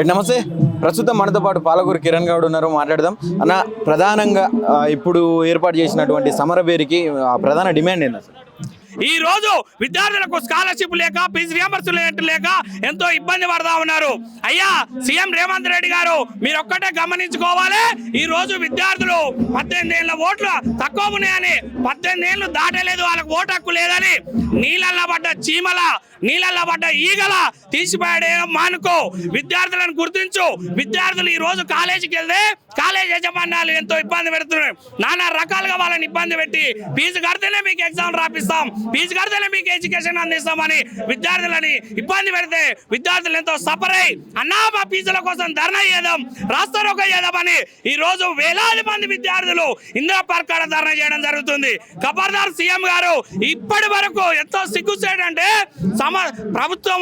నమస్తే. ప్రస్తుతం మనతో పాటు పాలకూరు కిరణ్ గౌడ్ ఉన్నారు, మాట్లాడదాం. అన్న, ప్రధానంగా ఇప్పుడు ఏర్పాటు చేసినటువంటి సమరభేరికి ప్రధాన డిమాండ్ ఏంటి అసలు? ఈ రోజు విద్యార్థులకు స్కాలర్షిప్ లేక ఫీజు రియంబర్స్మెంట్ లేక ఎంతో ఇబ్బంది పడతా ఉన్నారు. అయ్యా సీఎం రేవంత్ రెడ్డి గారు మీరు ఒక్కటే గమనించుకోవాలి. ఈ రోజు విద్యార్థులు 18 ఏళ్ళ ఓట్లు తక్కువ ఉన్నాయని, 18 ఏళ్ళు దాటలేదు, వాళ్ళకు ఓటు హక్కు లేదని నీళ్ళల్లో పడ్డ చీమల, నీళ్ళల్లో పడ్డ ఈగల తీసిపాడే మానుకో. విద్యార్థులను గుర్తించు. విద్యార్థులు ఈ రోజు కాలేజీకి వెళ్తే కాలేజ్ యజమాన్యాలు ఎంతో ఇబ్బంది పెడుతున్నారు. నానా రకాలుగా వాళ్ళని ఇబ్బంది పెట్టి ఫీజు కడితేనే మీకు ఎగ్జామ్ రాపిస్తాం, ఫీజు కడితేనే మీకు ఎడ్యుకేషన్ అందిస్తామని విద్యార్థులని ఇబ్బంది పెడితే విద్యార్థులు ఎంతో సఫర్ అయ్యి అన్నా మా ఫీజుల కోసం ధర్నా చేద్దాం, రాస్తారోకో చేద్దామని ఈ రోజు వేలాది మంది విద్యార్థులు ఇందిరా పార్క్ కాడ ధర్నా చేయడం జరుగుతుంది. ఖబర్దార్ సీఎం గారు, ఇప్పటి వరకు ఎంతో సిగ్గుచేటంటే ప్రభుత్వం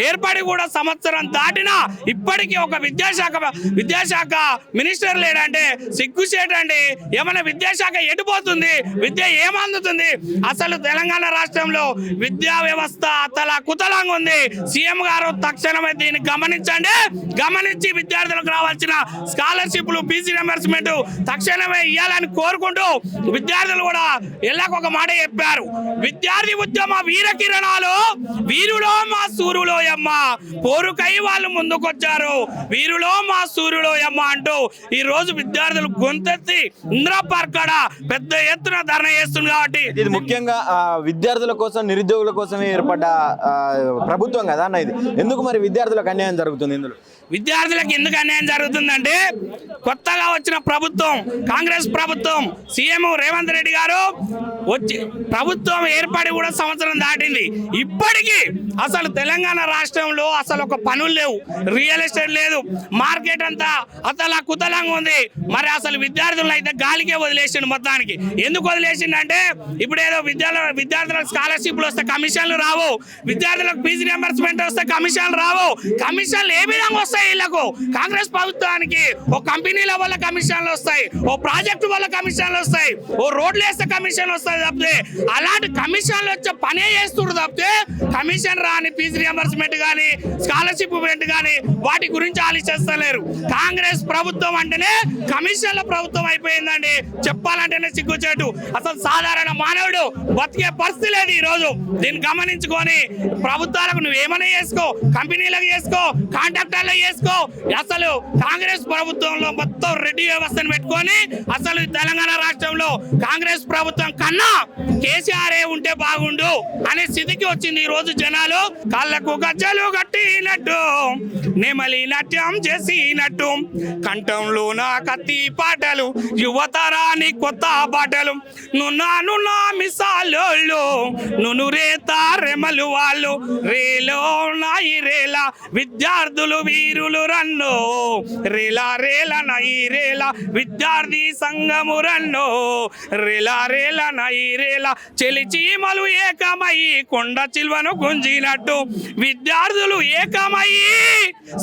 ఏర్పడి కూడా సంవత్సరం దాటినా ఇప్పటికీ ఒక విద్యాశాఖ మినిస్టర్ లేడంటే సిగ్గుచేటండి. ఏమైనా విద్యాశాఖ ఎటుపోతుంది? విద్య ఏమందుతుంది? అసలు తెలంగాణ రాష్ట్రంలో విద్యా వ్యవస్థ తల కుతలంగా ఉంది. సీఎం గారు తక్షణమే దీన్ని గమనించండి. గమనించి విద్యార్థులకు రావాల్సిన స్కాలర్షిప్లు, ఫీజు రియంబర్స్మెంట్ తక్షణమే ఇవ్వాలని కోరుకుంటూ విద్యార్థులు కూడా ఎల్లాకొక మాట చెప్పారు. విద్యార్థి ఉద్యమ వీర కిరణాలు వీరులో మా సూర్యులో యమ్మ, పోరుకై వాళ్ళు ముందుకొచ్చారు, వీరులో మా సూర్యులో యమ్మ అంటూ ఈ రోజు విద్యార్థులు గొంతెత్తి ఇందిరా పార్క్ కాడ పెద్ద ఎత్తున ధర్నా చేస్తుంది. కాబట్టి ఇది ముఖ్యంగా విద్యార్థుల కోసం, నిరుద్యోగుల కోసమే ఏర్పడ్డ ప్రభుత్వం కదా అన్న. ఇది ఎందుకు మరి విద్యార్థులకు అన్యాయం జరుగుతుంది? ఇందులో విద్యార్థులకు ఎందుకు అన్యాయం జరుగుతుందంటే కొత్తగా వచ్చిన ప్రభుత్వం, కాంగ్రెస్ ప్రభుత్వం, సీఎం రేవంత్ రెడ్డి గారు వచ్చి ప్రభుత్వం ఏర్పడి కూడా సంవత్సరం దాటింది. ఇప్పటికీ అసలు తెలంగాణ రాష్ట్రంలో అసలు ఒక పనులు లేవు, రియల్ ఎస్టేట్ లేదు, మార్కెట్ అంతా అతలా కుతలంగా ఉంది. మరి అసలు విద్యార్థులను అయితే గాలికే వదిలేసిండు. మొత్తానికి ఎందుకు వదిలేసిండంటే ఇప్పుడు ఏదో విద్యార్థులకు స్కాలర్షిప్లు వస్తే కమిషన్లు రావు, విద్యార్థులకు ఫీజు రియంబర్స్మెంట్ వస్తే కమిషన్లు రావు. కమిషన్లు ఏ విధంగా వస్తాయి? వీళ్ళకు కాంగ్రెస్ ప్రభుత్వానికి ఓ కంపెనీల వల్ల కమిషన్లు వస్తాయి, ఓ ప్రాజెక్టు వల్ల కమిషన్లు వస్తాయి, ఓ రోడ్లు వేస్తే కమిషన్ వస్తాయి తప్పితే అలాంటి కమిషన్లు వచ్చే పనే చేస్తుడు తప్పితే కమిషన్ రాని ఫీజు రియంబర్స్మెంట్ కానీ స్కాలర్షిప్ కానీ వాటి గురించి ఆలోచిస్తలేరు. కాంగ్రెస్ ప్రభుత్వం అంటేనే కమిషన్ల ప్రభుత్వం అయిపోయిందండి. చెప్పాలంటేనే సిగ్గుచేటు. అసలు సాధారణ మానవుడు బతికే పరిస్థితి లేదు ఈ రోజు. దీన్ని గమనించుకొని ప్రభుత్వాలకు నువ్వేమైనా చేసుకో, కంపెనీలకు చేసుకో, కాంట్రాక్టర్లకు చేసుకో. అసలు కాంగ్రెస్ ప్రభుత్వంలో మొత్తం రెడ్డి వ్యవస్థను పెట్టుకొని అసలు తెలంగాణ రాష్ట్రంలో కాంగ్రెస్ ప్రభుత్వం కన్నా కేసీఆర్ ఉంటే బాగుండు అనే స్థితికి వచ్చింది ఈ రోజు జనాలు. కాళ్ళకు గజ్జలు కట్టినట్టు, నెమలి నాట్యం చేసినట్టు, కంఠంలో నా కత్తి పాటలు, యువతరాని కొత్త పాటలు, నున్నా మిసాలోళ్ళు, నును రేతా రెమలు వాళ్ళు, రేలో నాయి రేలా విద్యార్థులు వీరులు రన్నో, రేలా రేలా నై రేలా విద్యార్థి సంఘము రన్నో, రేలా రేలా నై రేలా చెలి చీమలు ఏకమయ్యి కొండ చిల్వను గుంజినట్టు విద్యార్థులు ఏకమయ్యి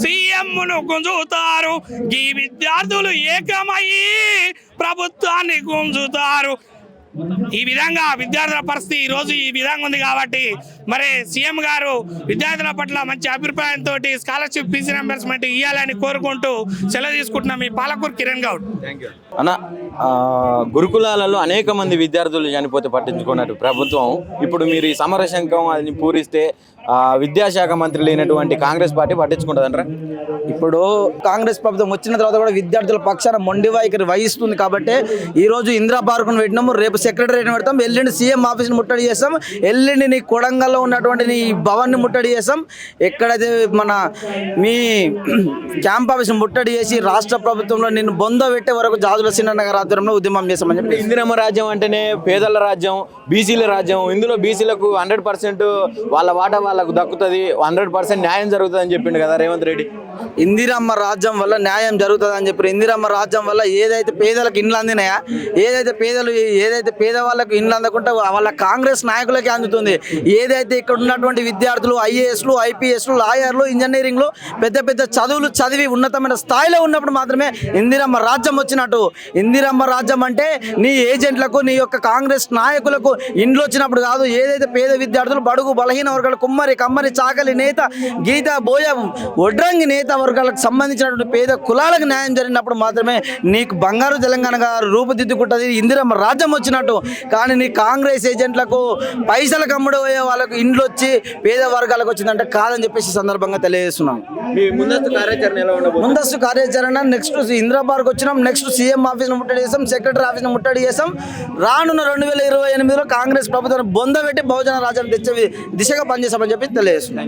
సీఎంను గుంజుతారు. ఈ విద్యార్థులు ఏకమయ్యి ప్రభుత్వాన్ని గుంజుతారు. ఈ విధంగా విద్యార్థుల పరిస్థితి ఈ రోజు ఈ విధంగా ఉంది. కాబట్టి మరి సీఎం గారు విద్యార్థుల పట్ల మంచి అభిప్రాయంతో స్కాలర్షిప్, ఫీజు రియంబర్స్మెంట్ ఇవ్వాలని కోరుకుంటూ సెలవు తీసుకుంటున్నాం. మీ పాలకూరు కిరణ్ గౌడ్. అన్న, గురుకులాలలో అనేక మంది విద్యార్థులు చనిపోతే పట్టించుకున్నట్టు ప్రభుత్వం ఇప్పుడు మీరు ఈ సమరశంకం అది పూరిస్తే విద్యాశాఖ మంత్రి లేనటువంటి కాంగ్రెస్ పార్టీ పట్టించుకుంటుందంటారా? ఇప్పుడు కాంగ్రెస్ ప్రభుత్వం వచ్చిన తర్వాత కూడా విద్యార్థుల పక్షాన మొండి వైఖరి వహిస్తుంది. కాబట్టి ఈరోజు ఇందిరా పార్కును పెట్టినాము, రేపు సెక్రటరీని పెడతాం, ఎల్లుండి సీఎం ఆఫీస్ని ముట్టడి చేస్తాం, ఎల్లుండి నీ కొడంగల్లో ఉన్నటువంటి నీ భవన్ని ముట్టడి చేస్తాం. ఎక్కడైతే మన మీ క్యాంప్ ఆఫీస్ని ముట్టడి చేసి రాష్ట్ర ప్రభుత్వంలో నిన్ను బొంద పెట్టే వరకు జాజుల సిన్న గారి ఆధ్వర్యంలో ఉద్యమం చేస్తామని చెప్పి. ఇందిరమ్మ రాజ్యం అంటేనే పేదల రాజ్యం, బీసీల రాజ్యం. ఇందులో బీసీలకు 100% వాళ్ళ వాటా వాళ్ళకు దక్కుతుంది, 100% న్యాయం జరుగుతుంది అని చెప్పిండు కదా రేవంత్ రెడ్డి. ఇందిరమ్మ రాజ్యం వల్ల న్యాయం జరుగుతుంది అని చెప్పారు. ఇందిరమ్మ రాజ్యం వల్ల ఏదైతే పేదలకు ఇండ్లు అందినాయా, ఏదైతే పేదవాళ్ళకు ఇండ్లు అందకుండా వాళ్ళ కాంగ్రెస్ నాయకులకే అందుతుంది. ఏదైతే ఇక్కడ ఉన్నటువంటి విద్యార్థులు ఐఏఎస్లు, ఐపీఎస్లు, లాయర్లు, ఇంజనీరింగ్లు పెద్ద పెద్ద చదువులు చదివి ఉన్నతమైన స్థాయిలో ఉన్నప్పుడు మాత్రమే ఇందిరమ్మ రాజ్యం వచ్చినట్టు. ఇందిరమ్మ రాజ్యం అంటే నీ ఏజెంట్లకు, నీ యొక్క కాంగ్రెస్ నాయకులకు ఇండ్లు వచ్చినప్పుడు కాదు. ఏదైతే పేద విద్యార్థులు, బడుగు బలహీన వర్గాలు, కుమ్మరి, కమ్మరి, చాకలి నేత, గీత, బోయ, వడ్రంగి నేత పేద వర్గాలకు సంబంధించినటువంటి పేద కులాలకు న్యాయం జరిగినప్పుడు మాత్రమే నీకు బంగారు తెలంగాణగా రూపుదిద్దుకుంటుంది, ఇందిరమ్మ రాజ్యం వచ్చినట్టు. కానీ నీ కాంగ్రెస్ ఏజెంట్లకు పైసలకు అమ్ముడు పోయే వాళ్ళకు ఇండ్లు వచ్చి పేద వర్గాలకు వచ్చిందంటే కాదని చెప్పేసి ఈ సందర్భంగా తెలియజేస్తున్నాం. మీ ముందస్తు కార్యాచరణ ఎలా ఉండబోతుంది? ముందస్తు కార్యాచరణ నెక్స్ట్ ఇందిరాబాద్కి వచ్చినాం, నెక్స్ట్ సీఎం ఆఫీస్ను ముట్టడి చేసాం, సెక్రటరీ ఆఫీస్ను ముట్టడి చేసాం. రానున్న 2028లో కాంగ్రెస్ ప్రభుత్వాన్ని బొందబెట్టి బహుజన రాజ్యం తెచ్చే దిశగా పనిచేస్తామని చెప్పి తెలియజేస్తున్నాం.